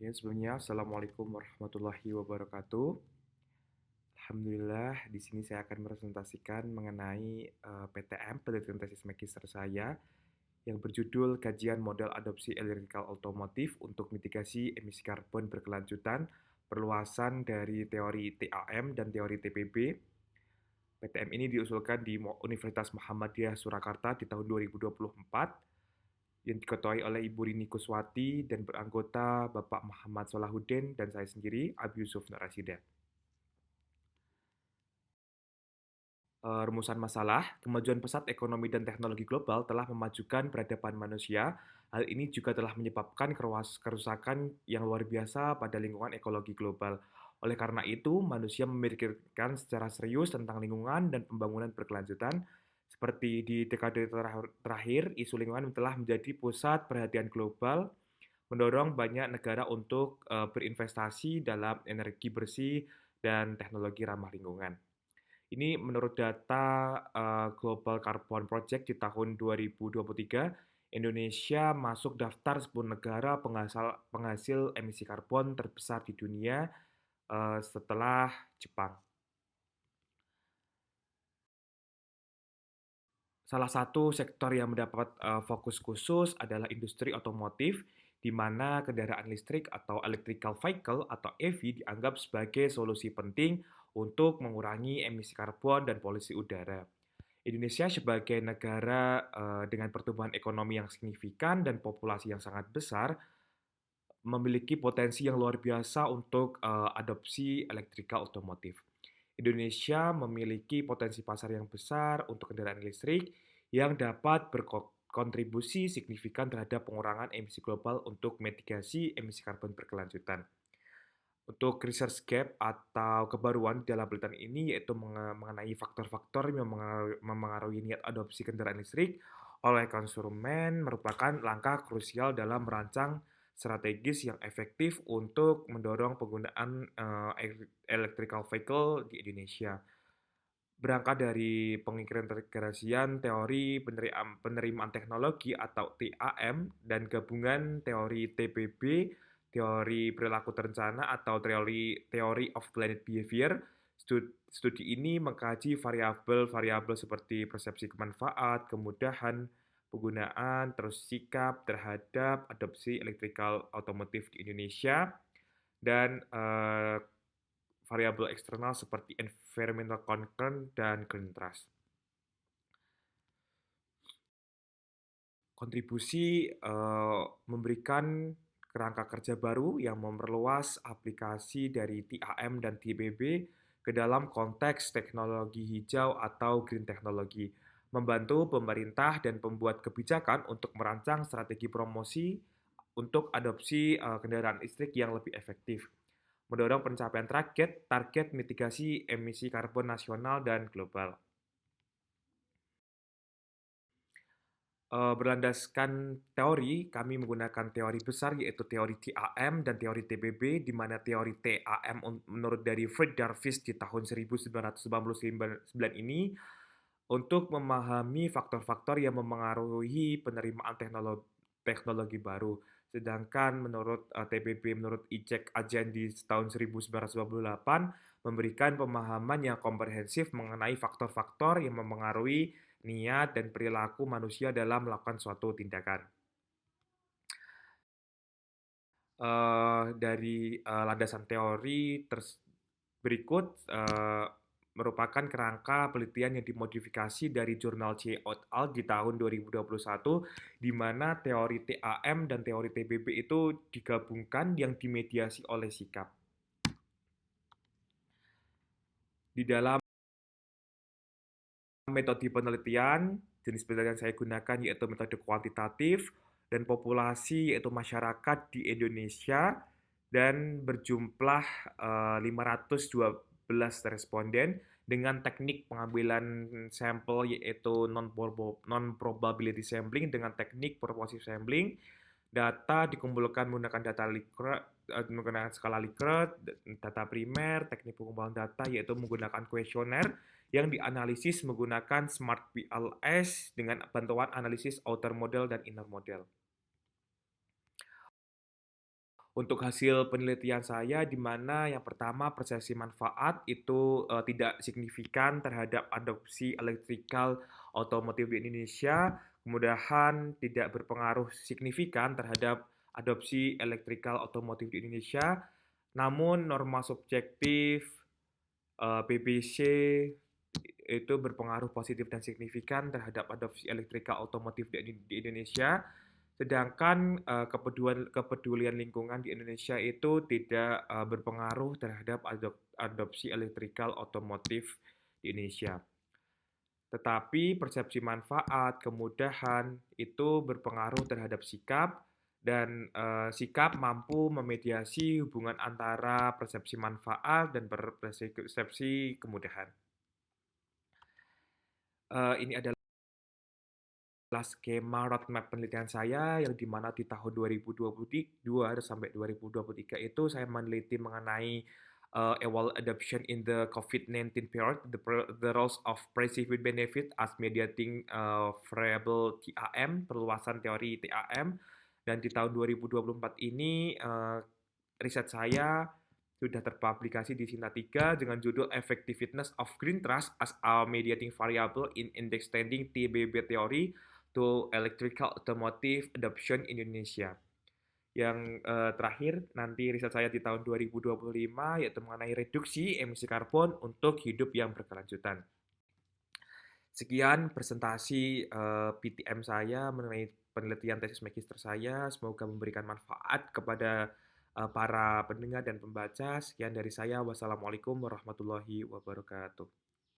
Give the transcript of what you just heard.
Ya, sebelumnya Assalamualaikum warahmatullahi wabarakatuh. Alhamdulillah, di sini saya akan presentasikan mengenai PTM, penelitian tesis magister saya, yang berjudul Kajian Model Adopsi Electrical Automotive untuk Mitigasi Emisi Karbon Berkelanjutan, perluasan dari teori TAM dan teori TPB. PTM ini diusulkan di Universitas Muhammadiyah Surakarta di tahun 2024 yang diketuai oleh Ibu Rini Kuswati dan beranggota Bapak Muhammad Solahuddin dan saya sendiri, Abi Yusuf Nur Rasida. Rumusan masalah, kemajuan pesat ekonomi dan teknologi global telah memajukan peradaban manusia. Hal ini juga telah menyebabkan kerusakan yang luar biasa pada lingkungan ekologi global. Oleh karena itu, manusia memikirkan secara serius tentang lingkungan dan pembangunan berkelanjutan. Seperti di dekade terakhir, isu lingkungan telah menjadi pusat perhatian global, mendorong banyak negara untuk berinvestasi dalam energi bersih dan teknologi ramah lingkungan. Ini menurut data Global Carbon Project di tahun 2023, Indonesia masuk daftar 10 negara penghasil emisi karbon terbesar di dunia setelah Jepang. Salah satu sektor yang mendapat fokus khusus adalah industri otomotif, di mana kendaraan listrik atau electrical vehicle atau EV dianggap sebagai solusi penting untuk mengurangi emisi karbon dan polusi udara. Indonesia sebagai negara dengan pertumbuhan ekonomi yang signifikan dan populasi yang sangat besar memiliki potensi yang luar biasa untuk adopsi electrical otomotif. Indonesia memiliki potensi pasar yang besar untuk kendaraan listrik yang dapat berkontribusi signifikan terhadap pengurangan emisi global untuk mitigasi emisi karbon berkelanjutan. Untuk research gap atau kebaruan dalam penelitian ini yaitu mengenai faktor-faktor yang memengaruhi niat adopsi kendaraan listrik oleh konsumen merupakan langkah krusial dalam merancang strategis yang efektif untuk mendorong penggunaan electrical vehicle di Indonesia. Berangkat dari pengintegrasian teori penerimaan teknologi atau TAM dan gabungan teori TPB, teori perilaku terencana atau teori of planet behavior, studi ini mengkaji variabel-variabel seperti persepsi kemanfaat, kemudahan penggunaan, terus sikap terhadap adopsi electrical otomotif di Indonesia, dan variabel eksternal seperti environmental concern dan green trust. Kontribusi memberikan kerangka kerja baru yang memperluas aplikasi dari TAM dan TPB ke dalam konteks teknologi hijau atau green technology, membantu pemerintah dan pembuat kebijakan untuk merancang strategi promosi untuk adopsi kendaraan listrik yang lebih efektif, mendorong pencapaian target mitigasi emisi karbon nasional dan global. Berlandaskan teori, kami menggunakan teori besar yaitu teori TAM dan teori TPB, di mana teori TAM menurut dari Fred Darvis di tahun 1999 ini untuk memahami faktor-faktor yang memengaruhi penerimaan teknologi baru. Sedangkan menurut TPB, menurut Icek Ajen di tahun 1998, memberikan pemahaman yang komprehensif mengenai faktor-faktor yang memengaruhi niat dan perilaku manusia dalam melakukan suatu tindakan. Dari landasan teori berikut merupakan kerangka penelitian yang dimodifikasi dari jurnal C. et al. Di tahun 2021, di mana teori TAM dan teori TPB itu digabungkan yang dimediasi oleh sikap. Di dalam metode penelitian, jenis penelitian yang saya gunakan yaitu metode kuantitatif dan populasi yaitu masyarakat di Indonesia dan berjumlah 512 responden dengan teknik pengambilan sampel yaitu non-probability sampling dengan teknik purposive sampling. Data dikumpulkan menggunakan skala Likert, data primer, teknik pengumpulan data yaitu menggunakan kuesioner yang dianalisis menggunakan Smart PLS dengan bantuan analisis outer model dan inner model. Untuk hasil penelitian saya di mana yang pertama persepsi manfaat itu, tidak signifikan terhadap adopsi electrical otomotif di Indonesia, kemudahan tidak berpengaruh signifikan terhadap adopsi electrical otomotif di Indonesia, namun norma subjektif, PBC itu berpengaruh positif dan signifikan terhadap adopsi electrical otomotif di Indonesia. Sedangkan kepedulian lingkungan di Indonesia itu tidak berpengaruh terhadap adopsi electrical otomotif di Indonesia. Tetapi persepsi manfaat, kemudahan itu berpengaruh terhadap sikap dan sikap mampu memediasi hubungan antara persepsi manfaat dan persepsi kemudahan. Ini adalah skema roadmap penelitian saya yang di mana di tahun 2022 sampai 2023 itu saya meneliti mengenai eval adoption in the COVID-19 period, the roles of perceived benefit as mediating variable TAM, perluasan teori TAM, dan di tahun 2024 ini riset saya sudah terpublikasi di Sina 3 dengan judul Effectiveness of Green Trust as a Mediating Variable in Understanding TBB Theory to Electrical Automotive Adoption in Indonesia. Yang terakhir, nanti riset saya di tahun 2025 yaitu mengenai reduksi emisi karbon untuk hidup yang berkelanjutan. Sekian presentasi PTM saya mengenai penelitian tesis magister saya. Semoga memberikan manfaat kepada para pendengar dan pembaca. Sekian dari saya. Wassalamualaikum warahmatullahi wabarakatuh.